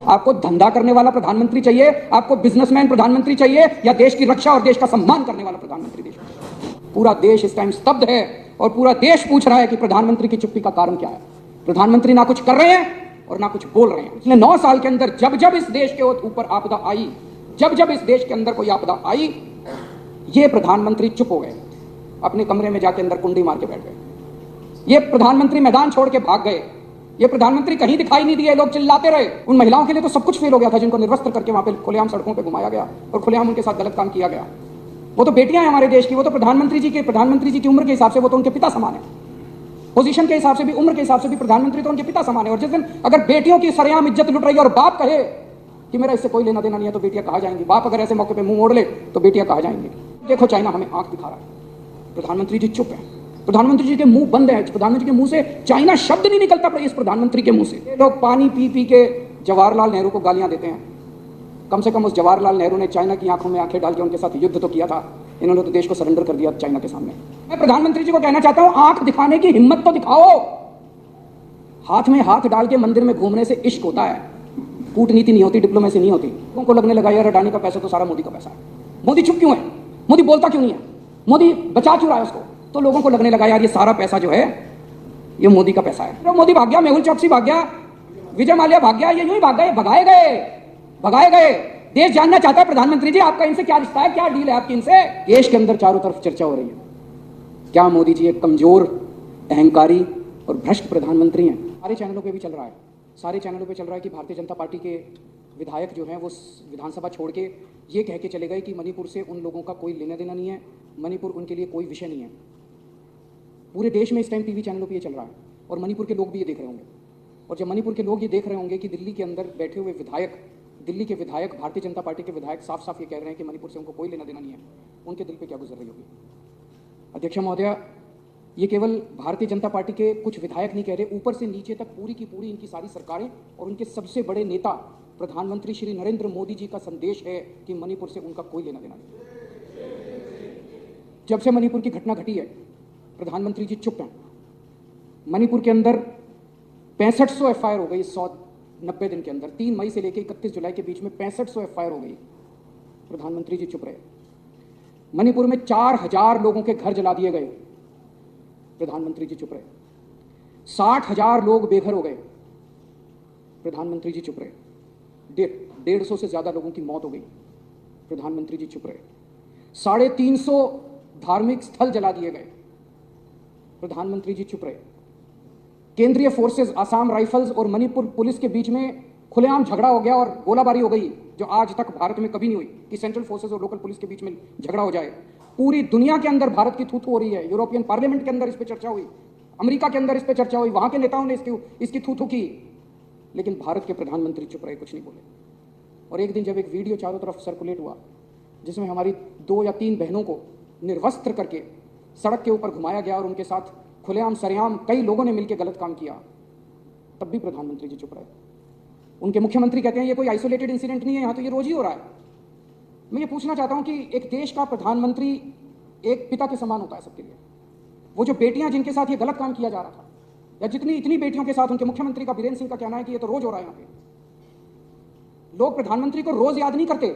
आपको धंधा करने वाला प्रधानमंत्री चाहिए, आपको बिजनेसमैन प्रधानमंत्री चाहिए, या देश की रक्षा और देश का सम्मान करने वाला प्रधानमंत्री देश? पूरा देश इस टाइम स्तब्ध है और पूरा देश पूछ रहा है कि प्रधानमंत्री की चुप्पी का कारण क्या है। प्रधानमंत्री ना कुछ कर रहे हैं और ना कुछ बोल रहे हैं। पिछले 9 साल के अंदर जब जब इस देश के ऊपर आपदा आई, जब जब इस देश के अंदर कोई आपदा आई, ये प्रधानमंत्री चुप हो गए, अपने कमरे में जाके अंदर कुंडी मार के बैठ गए। ये प्रधानमंत्री मैदान छोड़ के भाग गए। ये प्रधानमंत्री कहीं दिखाई नहीं दिए, लोग चिल्लाते रहे। उन महिलाओं के लिए तो सब कुछ फेल हो गया था, जिनको निर्वस्त्र करके वहां पे खुलेआम सड़कों पे घुमाया गया और खुलेआम उनके साथ गलत काम किया गया। वो तो बेटियां हैं हमारे देश की, वो तो प्रधानमंत्री जी की उम्र के हिसाब से वो तो उनके पिता समान है। पोजीशन के हिसाब से भी, उम्र के हिसाब से भी प्रधानमंत्री तो उनके पिता समान है। और जिस दिन अगर बेटियों की सरेआम इज्जत लुट रही है और बाप कहे कि मेरा इससे कोई लेना देना नहीं है, तो बेटियां कहा जाएंगी। बाप अगर ऐसे मौके पे मुंह मोड़ ले तो बेटियां कहा जाएंगी। देखो चाइना हमें आंख दिखा रहा है, प्रधानमंत्री जी चुप है, प्रधानमंत्री जी के मुंह बंद है। प्रधानमंत्री के मुंह से चाइना शब्द नहीं निकलता इस प्रधानमंत्री के मुंह से। लोग पानी पी पी के जवाहरलाल नेहरू को गालियां देते हैं। कम से कम उस जवाहरलाल नेहरू ने चाइना की आंखों में आंखें डाल के उनके साथ युद्ध तो किया था। इन्होंने तो देश को सरेंडर कर दिया चाइना के सामने। मैं प्रधानमंत्री जी को कहना चाहता हूं, आंख दिखाने की हिम्मत तो दिखाओ। हाथ में हाथ डाल के मंदिर में घूमने से इश्क होता है, कूटनीति नहीं होती, डिप्लोमेसी नहीं होती। लोगों को लगने लगा यार अडानी का पैसा तो सारा मोदी का पैसा है। मोदी चुप क्यों है? मोदी बोलता क्यों नहीं है? मोदी बचा क्यों रहा है उसको? तो लोगों को लगने लगा यार ये सारा पैसा जो है ये मोदी का पैसा है। तो मोदी भाग गया, मेहुल चौकसी भाग गया, विजय माल्या भाग गया, ये यूं ही भाग गए, भगाए गए। देश जानना चाहता है प्रधानमंत्री जी आपका इनसे क्या रिश्ता है, क्या डील है आपकी इनसे? देश के अंदर चारों तरफ चर्चा हो रही है, क्या मोदी जी एक कमजोर, अहंकारी और भ्रष्ट प्रधानमंत्री हैं। सारे चैनलों पे भी चल रहा है, सारे चैनलों पे चल रहा है कि भारतीय जनता पार्टी के विधायक जो हैं वो विधानसभा छोड़ के ये कह के चले गए कि मणिपुर से उन लोगों का कोई लेना देना नहीं है, मणिपुर उनके लिए कोई विषय नहीं है। पूरे देश में इस टाइम टीवी चैनलों पे ये चल रहा है और मणिपुर के लोग भी ये देख रहे होंगे। और जब मणिपुर के लोग ये देख रहे होंगे कि दिल्ली के अंदर बैठे हुए विधायक, दिल्ली के विधायक, भारतीय जनता पार्टी के विधायक साफ साफ ये कह रहे हैं कि मणिपुर से उनको कोई लेना देना नहीं है, उनके दिल पे क्या गुजर रही होगी। अध्यक्ष महोदय, ये केवल भारतीय जनता पार्टी के कुछ विधायक नहीं कह रहे, ऊपर से नीचे तक पूरी की पूरी इनकी सारी सरकारें और उनके सबसे बड़े नेता प्रधानमंत्री श्री नरेंद्र मोदी जी का संदेश है कि मणिपुर से उनका कोई लेना देना नहीं। जब से मणिपुर की घटना घटी है प्रधानमंत्री जी चुप हैं। मणिपुर के अंदर 6500 एफआईआर हो गई 190 दिन के अंदर। 3 मई से लेकर 31 जुलाई के बीच में 6500 एफआईआर हो गई। प्रधानमंत्री जी चुप रहे। मणिपुर में 4000 लोगों के घर जला दिए गए, प्रधानमंत्री जी चुप रहे। 60,000 लोग बेघर हो गए, प्रधानमंत्री जी चुप रहे। 150 से ज्यादा लोगों की मौत हो गई, प्रधानमंत्री जी चुप रहे। 350 धार्मिक स्थल जला दिए गए, प्रधानमंत्री जी चुप रहे। केंद्रीय फोर्सेस, आसाम राइफल्स और मणिपुर पुलिस के बीच में खुलेआम झगड़ा हो गया और गोलाबारी हो गई, जो आज तक भारत में कभी नहीं हुई कि सेंट्रल फोर्सेस और लोकल पुलिस के बीच में झगड़ा हो जाए। पूरी दुनिया के अंदर भारत की थू-थू हो रही है। यूरोपियन पार्लियामेंट के अंदर इस पर चर्चा हुई, अमेरिका के अंदर इस पर चर्चा हुई, वहां के नेताओं ने इसकी थू-थू की, लेकिन भारत के प्रधानमंत्री चुप रहे, कुछ नहीं बोले। और एक दिन जब एक वीडियो चारों तरफ सर्कुलेट हुआ जिसमें हमारी 2 या 3 बहनों को निर्वस्त्र करके सड़क के ऊपर घुमाया गया और उनके साथ खुलेआम सरेआम कई लोगों ने मिलकर गलत काम किया, तब भी प्रधानमंत्री जी चुप रहे। उनके मुख्यमंत्री कहते हैं ये कोई आइसोलेटेड इंसिडेंट नहीं है, यहां तो ये रोज ही हो रहा है। मैं ये पूछना चाहता हूं कि एक देश का प्रधानमंत्री एक पिता के समान होता है सबके लिए। वो जो बेटियां जिनके साथ ये गलत काम किया जा रहा था, या जितनी इतनी बेटियों के साथ उनके मुख्यमंत्री का बीरेंद्र सिंह का कहना है कि ये तो रोज हो रहा है। यहाँ पे लोग प्रधानमंत्री को रोज याद नहीं करते।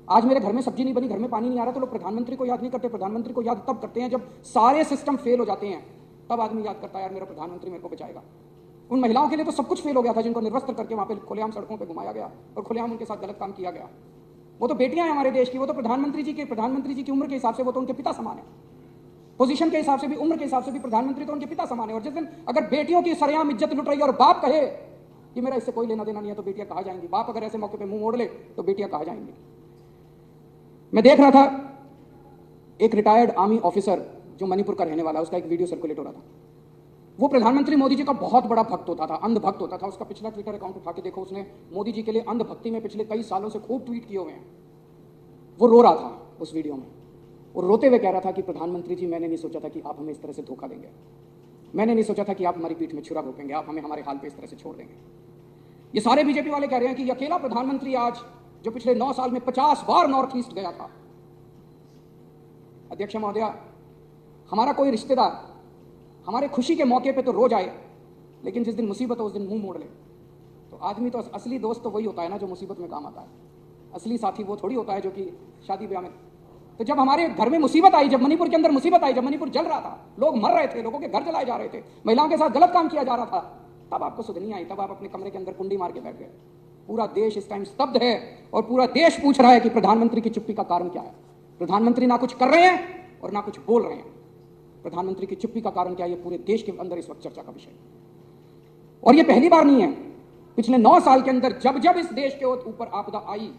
आज मेरे घर में सब्जी नहीं बनी, घर में पानी नहीं आ रहा, तो लोग प्रधानमंत्री को याद नहीं करते। प्रधानमंत्री को याद तब करते हैं जब सारे सिस्टम फेल हो जाते हैं, तब आदमी याद करता है यार मेरा प्रधानमंत्री मेरे को बचाएगा। उन महिलाओं के लिए तो सब कुछ फेल हो गया था, जिनको निर्वस्त्र करके वहां पे खुलेआम सड़कों पे घुमाया गया और खुलेआम उनके साथ गलत काम किया गया। वो तो बेटियां हैं हमारे देश की, वो तो प्रधानमंत्री जी की उम्र के हिसाब से वो तो उनके पिता समान है। पोजीशन के हिसाब से भी, उम्र के हिसाब से भी प्रधानमंत्री तो उनके पिता समान है। और जिस दिन अगर बेटियों की सरेआम इज्जत लुट रही है और बाप कहे कि मेरा इससे कोई लेना देना नहीं है, तो बेटियां कहा जाएंगी। बाप अगर ऐसे मौके पे मुंह मोड़ ले तो बेटियां कहा जाएंगी। मैं देख रहा था एक रिटायर्ड आर्मी ऑफिसर जो मणिपुर का रहने वाला है, उसका एक वीडियो सर्कुलेट हो रहा था। वो प्रधानमंत्री मोदी जी का बहुत बड़ा भक्त होता था, अंध भक्त होता था। उसका पिछला ट्विटर अकाउंट उठा के देखो, उसने मोदी जी के लिए अंध भक्ति में पिछले कई सालों से खूब ट्वीट किए हुए हैं। वो रो रहा था उस वीडियो में, और रोते हुए कह रहा था कि प्रधानमंत्री जी मैंने नहीं सोचा था कि आप हमें इस तरह से धोखा देंगे, मैंने नहीं सोचा था कि आप हमारी पीठ में छुरा घोंपेंगे, आप हमें हमारे हाल पे इस तरह से छोड़ देंगे। ये सारे बीजेपी वाले कह रहे हैं कि ये अकेला प्रधानमंत्री आज जो पिछले 9 साल में 50 बार नॉर्थ ईस्ट गया था। अध्यक्ष महोदया, हमारा कोई रिश्तेदार हमारे खुशी के मौके पे तो रोज आए, लेकिन जिस दिन मुसीबत हो उस दिन मुंह मोड़ ले, तो आदमी तो असली दोस्त तो वही होता है ना जो मुसीबत में काम आता है। असली साथी वो थोड़ी होता है जो कि शादी ब्याह में। तो जब हमारे घर में मुसीबत आई, जब मणिपुर के अंदर मुसीबत आई, जब मणिपुर जल रहा था, लोग मर रहे थे, लोगों के घर जलाए जा रहे थे, महिलाओं के साथ गलत काम किया जा रहा था, तब आपको सुध नहीं आई, तब आप अपने कमरे के अंदर कुंडी मार के बैठ गए। पूरा देश इस टाइम स्तब्ध है और पूरा देश पूछ रहा है कि प्रधानमंत्री की चुप्पी का कारण क्या है। प्रधानमंत्री ना कुछ कर रहे हैं और ना कुछ बोल रहे हैं। प्रधानमंत्री की चुप्पी का कारण क्या है, ये पूरे देश के अंदर इस वक्त चर्चा का विषय। और ये पहली बार नहीं है, पिछले 9 साल के अंदर जब जब इस देश के ऊपर आपदा आई,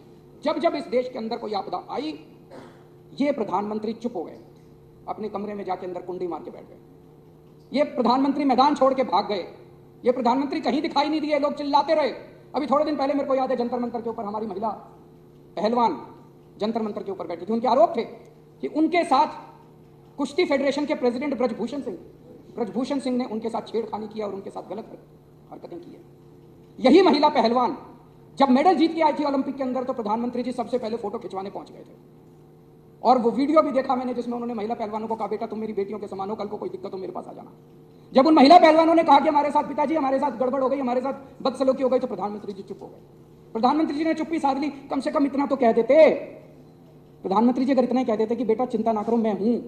जब जब इस देश के अंदर कोई आपदा आई, ये प्रधानमंत्री चुप हो गए, अपने कमरे में जाके अंदर कुंडी मार के बैठ गए। ये प्रधानमंत्री मैदान छोड़ के भाग गए, ये प्रधानमंत्री कहीं दिखाई नहीं दिए, लोग चिल्लाते रहे। अभी थोड़े दिन पहले मेरे को याद है, जंतर मंतर के ऊपर हमारी महिला पहलवान जंतर मंतर के ऊपर बैठी थी। उनके आरोप थे कि उनके साथ कुश्ती फेडरेशन के प्रेसिडेंट ब्रजभूषण सिंह ने उनके साथ छेड़खानी किया और उनके साथ गलत हरकतें की है। यही महिला पहलवान जब मेडल जीत के आई थी ओलंपिक के अंदर, तो प्रधानमंत्री जी सबसे पहले फोटो खिंचवाने पहुंच गए थे। और वो वीडियो भी देखा मैंने जिसमें उन्होंने महिला पहलवानों को कहा, बेटा तुम मेरी बेटियों के समान हो, कल को कोई दिक्कत हो मेरे पास आ जाना। जब उन महिला पहलवानों ने कहा कि हमारे साथ पिताजी, हमारे साथ गड़बड़ हो गई, हमारे साथ बदसलूकी हो गई, तो प्रधानमंत्री जी चुप हो गए। प्रधानमंत्री जी ने चुप्पी साध ली। कम से कम इतना तो कह देते, प्रधानमंत्री जी अगर इतना ही कह देते कि बेटा चिंता ना करो, मैं हूं,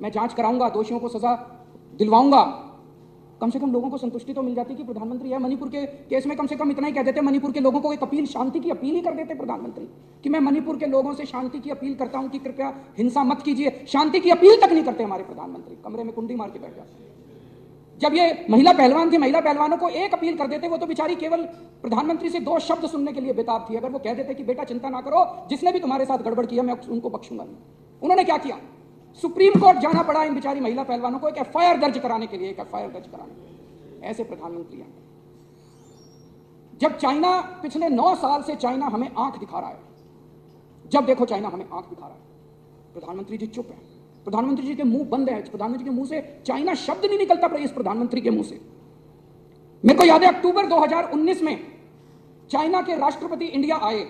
मैं जांच कराऊंगा, दोषियों को सजा दिलवाऊंगा, कम से कम लोगों को संतुष्टि तो मिल जाती कि प्रधानमंत्री है। मणिपुर के केस में कम से कम इतना ही कह देते, मणिपुर के लोगों को एक अपील, शांति की अपील ही कर देते प्रधानमंत्री कि मैं मणिपुर के लोगों से शांति की अपील करता हूं कि कृपया हिंसा मत कीजिए। शांति की अपील तक नहीं करते हमारे प्रधानमंत्री, कमरे में कुंडी मार के बैठ जाते। जब ये महिला पहलवान थी, महिला पहलवानों को एक अपील कर देते, वो तो बेचारी केवल प्रधानमंत्री से 2 शब्द सुनने के लिए बेताब थी। अगर वो कह देते कि बेटा चिंता ना करो, जिसने भी तुम्हारे साथ गड़बड़ किया मैं उनको बख्शूंगा नहीं। उन्होंने क्या किया, सुप्रीम कोर्ट जाना पड़ा इन बेचारी महिला पहलवानों को एक एफआईआर दर्ज कराने के लिए, ऐसे प्रधानमंत्री हैं। जब चाइना पिछले 9 साल से चाइना हमें आंख दिखा रहा है, जब देखो चाइना हमें आंख दिखा रहा है, प्रधानमंत्री जी चुप है, प्रधानमंत्री जी के मुंह बंद है, प्रधानमंत्री के मुंह से चाइना शब्द नहीं निकलता इस प्रधानमंत्री के मुंह से। मेरे को याद है अक्टूबर 2019 में चाइना के राष्ट्रपति इंडिया आए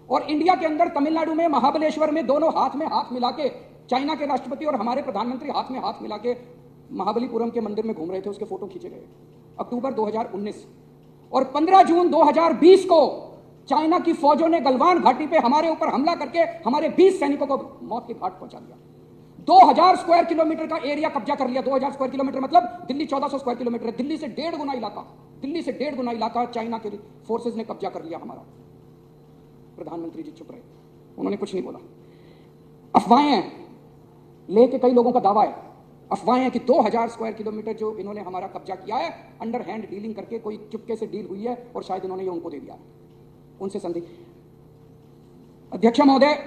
और इंडिया के अंदर तमिलनाडु में महाबलेश्वर में दोनों हाथ में हाथ मिला के चाइना के राष्ट्रपति और हमारे प्रधानमंत्री हाथ में हाथ मिला के महाबलीपुरम के मंदिर में घूम रहे थे, उसके फोटो खींचे गए अक्टूबर 2019। और 15 जून 2020 को चाइना की फौजों ने गलवान घाटी पे हमारे ऊपर हमला करके हमारे 20 सैनिकों को मौत के घाट पहुंचा दिया। 2000 स्क्वायर किलोमीटर का एरिया कब्जा कर लिया। 2000 स्क्वायर किलोमीटर मतलब दिल्ली 1400 स्क्वायर किलोमीटर है। दिल्ली से 1.5 गुना इलाका चाइना के फोर्सेज ने कब्जा कर लिया हमारा। प्रधानमंत्री जी चुप रहे, उन्होंने कुछ नहीं बोला। अफवाहें लेके कई लोगों का दावा है, अफवाहें कि 2000 स्क्वायर किलोमीटर जो इन्होंने हमारा कब्जा किया है, अंडर हैंड डीलिंग करके कोई चुपके से डील हुई है और शायद इन्होंने ये उनको दे दिया, उनसे संधि। अध्यक्ष महोदय,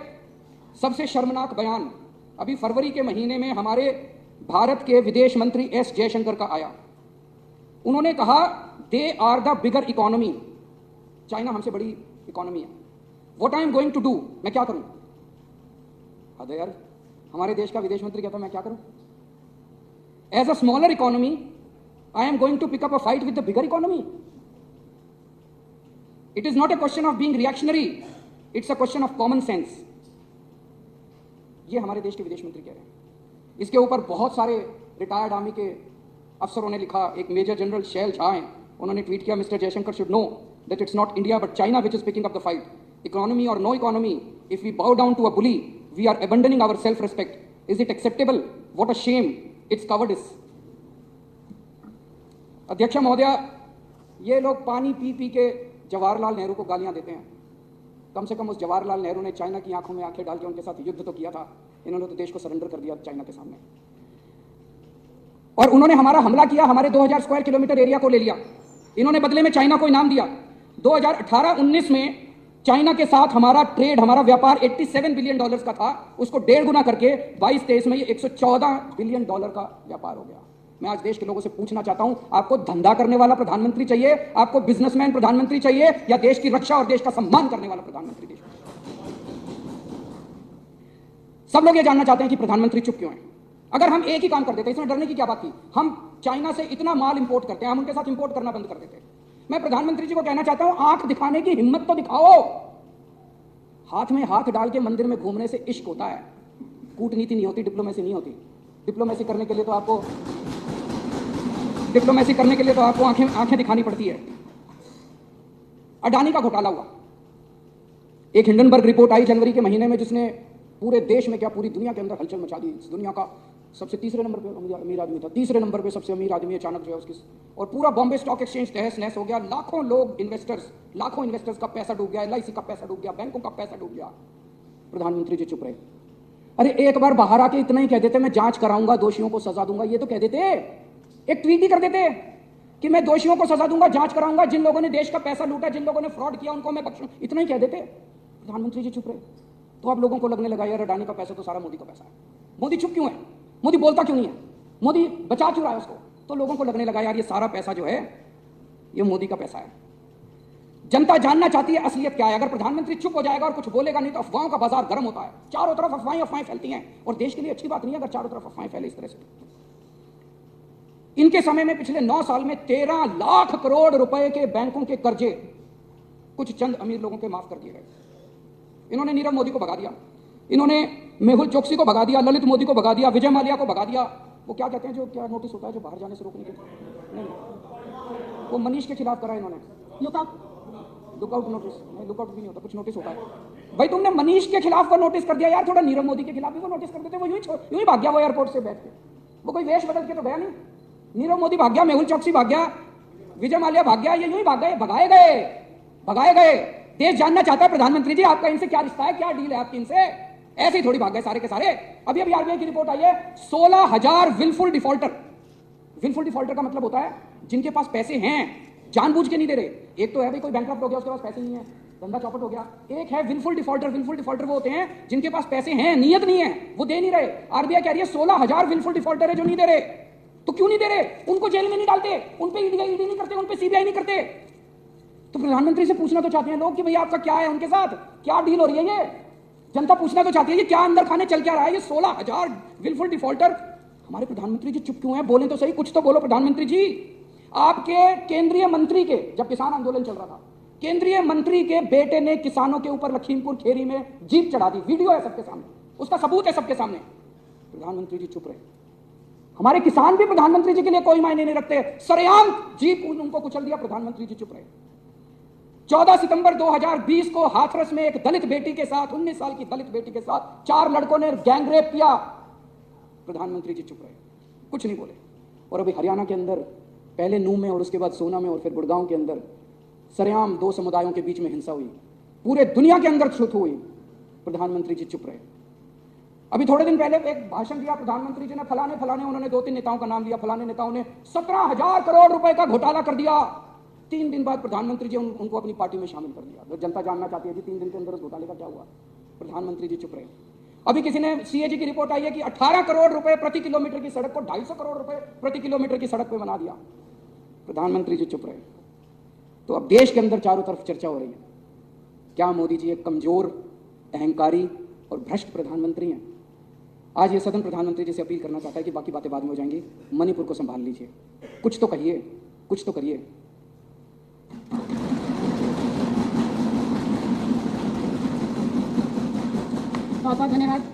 सबसे शर्मनाक बयान अभी फरवरी के महीने में हमारे भारत के विदेश मंत्री एस जयशंकर का आया। उन्होंने कहा they are the bigger economy, China हमसे बड़ी इकोनॉमी है। What I am going to do, मैं क्या करूं? अरे यार, हमारे देश का विदेश मंत्री कहता मैं क्या करूं? As a smaller economy I am going to pick up a fight with the bigger economy. It is not a question of being reactionary, it's a question of common sense. ये हमारे देश के विदेश मंत्री कह रहे हैं। इसके ऊपर बहुत सारे रिटायर्ड आर्मी के अफसरों ने लिखा। एक मेजर जनरल शैल झा हैं, उन्होंने ट्वीट किया, mister Jaishankar should know that it's not India but China which is picking up the fight. Economy और no economy, if we bow down to a bully we are abandoning our self respect. Is it acceptable? What a shame, it's cowardice. अध्यक्ष महोदय, ये लोग पानी P P के जवाहरलाल नेहरू को गालियां देते हैं। कम से कम उस जवाहरलाल नेहरू ने चाइना की आंखों में आंखें डाल के उनके साथ युद्ध तो किया था। इन्होंने तो देश को सरेंडर कर दिया चाइना के सामने। और उन्होंने हमारा हमला किया, हमारे 2000 स्क्वायर किलोमीटर एरिया को ले लिया। इन्होंने बदले में चाइना को इनाम दिया। 2018-19 में चाइना के साथ हमारा ट्रेड, हमारा व्यापार $87 बिलियन का था, उसको 1.5 गुना करके 22-23 में ये $114 बिलियन का व्यापार हो गया। मैं आज देश के लोगों से पूछना चाहता हूं, आपको धंधा करने वाला प्रधानमंत्री चाहिए, आपको बिजनेसमैन प्रधानमंत्री चाहिए, या देश की रक्षा और देश का सम्मान करने वाला प्रधानमंत्री देश? सब लोग ये जानना चाहते हैं कि प्रधानमंत्री चुप क्यों है। अगर हम एक ही काम कर देते, इसमें डरने की क्या बात थी? हम चाइना से इतना माल इंपोर्ट करते हैं, हम उनके साथ इंपोर्ट करना बंद कर देते। मैं प्रधानमंत्री जी को कहना चाहता हूं, आंख दिखाने की हिम्मत तो दिखाओ। हाथ में हाथ डाल के मंदिर में घूमने से इश्क होता है, कूटनीति नहीं होती, डिप्लोमेसी नहीं होती। डिप्लोमेसी करने के लिए तो आपको आंखें दिखानी पड़ती है। अडानी का घोटाला हुआ। एक हिंडनबर्ग रिपोर्ट आई जनवरी के महीने में, जिसने पूरे देश में क्या पूरी दुनिया के अंदर हलचल मचा दी। इस दुनिया का सबसे तीसरे नंबर पे अमीर आदमी था, तीसरे नंबर पे सबसे अमीर आदमी अचानक जो है उसकी, और पूरा बॉम्बे स्टॉक एक्सचेंज तहस नहस हो गया। लाखों लोग लाखों इन्वेस्टर्स का पैसा डूब गया, LIC का पैसा डूब गया, बैंकों का पैसा डूब गया। प्रधानमंत्री जी चुप रहे। अरे एक बार बाहर आके इतना ही कह देते, मैं जांच कराऊंगा, दोषियों को सजा दूंगा, ये तो कह देते, एक ट्वीट ही कर देते कि मैं दोषियों को सजा दूंगा, जांच कराऊंगा, जिन लोगों ने देश का पैसा लूटा, जिन लोगों ने फ्रॉड किया उनको मैं बख्शूं, इतना ही कह देते। प्रधानमंत्री जी चुप रहे। तो अब लोगों को लगने लगा यार अडानी का पैसा तो सारा मोदी का पैसा है। मोदी चुप क्यों है? मोदी बोलता क्यों नहीं है? मोदी बचा क्यों रहा है उसको? तो लोगों को लगने लगा यार ये सारा पैसा जो है ये मोदी का पैसा है। जनता जानना चाहती है असलियत क्या है। अगर प्रधानमंत्री चुप हो जाएगा और कुछ बोलेगा नहीं तो अफवाहों का बाजार गर्म होता है। चारों तरफ अफवाहें फैलती हैं और देश के लिए अच्छी बात नहीं है अगर चारों तरफ अफवाहें फैले इस तरह से। इनके समय में पिछले 9 साल में 13 लाख करोड़ रुपए के बैंकों के कर्जे कुछ चंद अमीर लोगों के माफ कर दिए गए। इन्होंने नीरव मोदी को भगा दिया, इन्होंने मेहुल चोकसी को भगा दिया, ललित मोदी को भगा दिया, विजय माल्या को भगा दिया। वो क्या कहते हैं जो क्या नोटिस होता है जो बाहर जाने से रोकने के लिए, नहीं, वो मनीष के खिलाफ करा इन्होंने लुकआउट नोटिस, नहीं लुकआउट भी नहीं होता, कुछ नोटिस होता है। भाई तुमने मनीष के खिलाफ वो नोटिस कर दिया यार, थोड़ा नीरव मोदी के खिलाफ भी वो नोटिस कर देते। वो यूं ही भाग गया, वो एयरपोर्ट से बैठ के, वो कोई वेश बदल के तो गया नहीं। नीरव मोदी भाग गया, मेहुल चोकसी भाग गया, विजय माल्या भाग गया, ये यूं ही भाग गए, भगाए गए। देश जानना चाहता है प्रधानमंत्री जी आपका इनसे क्या रिश्ता है, क्या डील है आपकी इनसे? ऐसे ही थोड़ी भाग गए सारे के सारे। अभी RBI की रिपोर्ट आई है, 16,000 विलफुल डिफॉल्टर। विलफुल डिफॉल्टर का मतलब होता है जिनके पास पैसे हैं, जानबूझ के नहीं दे रहे। एक तो है भाई कोई बैंकक्रप्ट हो गया, उसके पास पैसे नहीं है, धंधा चौपट हो गया। एक है विलफुल डिफॉल्टर। विलफुल डिफॉल्टर वो होते हैं जिनके पास पैसे हैं, नियत नहीं है, वो दे नहीं रहे। RBI कह रही है 16,000 विलफुल डिफॉल्टर है जो नहीं दे रहे। तो क्यों नहीं दे रहे? उनको जेल में नहीं डालते, उन पे ईडी नहीं करते, उन पे CBI नहीं करते। तो प्रधानमंत्री से पूछना तो चाहते हैं लोग कि भैया आपका क्या है, उनके साथ क्या डील हो रही है। ये जनता पूछना तो चाहती है ये क्या अंदर खाने चल क्या रहा है। ये 16,000 विलफुल डिफॉल्टर। हमारे प्रधानमंत्री जी चुप क्यों हैं? बोले तो सही, कुछ तो बोलो प्रधानमंत्री जी। आपके केंद्रीय मंत्री के, जब किसान आंदोलन चल रहा था, केंद्रीय मंत्री के बेटे ने किसानों के ऊपर लखीमपुर खेरी में जीप चढ़ा दी। वीडियो है सबके सामने, उसका सबूत है सबके सामने। प्रधानमंत्री जी चुप रहे। हमारे किसान भी प्रधानमंत्री जी के लिए कोई मायने नहीं रखते, सरेआम जीप उनको कुचल दिया, प्रधानमंत्री जी चुप रहे। 14 सितंबर 2020 को हाथरस में एक दलित बेटी के साथ, 19 साल की दलित बेटी के साथ 4 लड़कों ने गैंगरेप किया। प्रधानमंत्री जी चुप रहे, कुछ नहीं बोले। और अभी हरियाणा के अंदर पहले नूह में और उसके बाद सोना में और फिर गुड़गांव के अंदर सरेआम 2 समुदायों के बीच में हिंसा हुई, पूरे दुनिया के अंदर छूत हुई। प्रधानमंत्री जी चुप रहे। अभी थोड़े दिन पहले एक भाषण दिया प्रधानमंत्री जी ने, फलाने उन्होंने 2-3 नेताओं का नाम लिया, फलाने नेताओं ने 17,000 करोड़ रुपए का घोटाला कर दिया। 3 दिन बाद प्रधानमंत्री जी उनको अपनी पार्टी में शामिल कर दिया। जनता जानना चाहती है जी 3 दिन के अंदर उस घोटाले का क्या हुआ। प्रधानमंत्री जी चुप रहे। अभी किसी ने CAG की रिपोर्ट आई है कि 18 करोड़ रुपए प्रति किलोमीटर की सड़क को 250 करोड़ रुपए प्रति किलोमीटर की सड़क पे बना दिया। प्रधानमंत्री जी चुप रहे। तो अब देश के अंदर चारों तरफ चर्चा हो रही है, क्या मोदी जी एक कमजोर, अहंकारी और भ्रष्ट प्रधानमंत्री हैं? आज ये सदन प्रधानमंत्री जी से अपील करना चाहता है कि बाकी बातें बाद में हो जाएंगी, मणिपुर को संभाल लीजिए, कुछ तो कहिए, कुछ तो करिए। बहुत बहुत धन्यवाद।